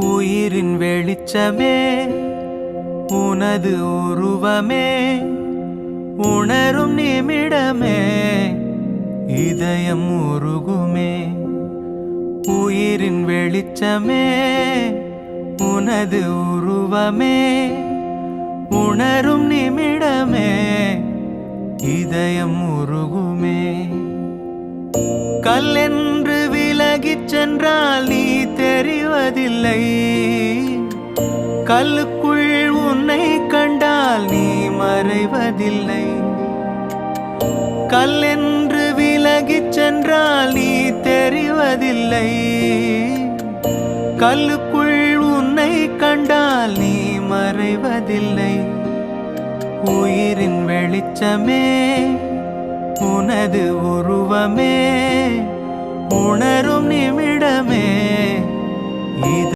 உயிரின் வெளிச்சமே உனது உருவமே உணரும் நிமிடமே இதயம் உருகுமே. உயிரின் வெளிச்சமே உனது உருவமே உணரும் நிமிடமே இதயம் உருகுமே. கல்லென்று விலகிச் சென்றால் நீ தெரிவதில்லை, கல்லுக்குள் உன்னை கண்டால் நீ மறைவதில்லை. கல்லென்று விலகிச் சென்றால் நீ தெரிவதில்லை, கல்லுக்குள் உன்னை கண்டால் நீ மறைவதில்லை. உயிரின் வெளிச்சமே உனது உருவமே உணரும் நிமிடமே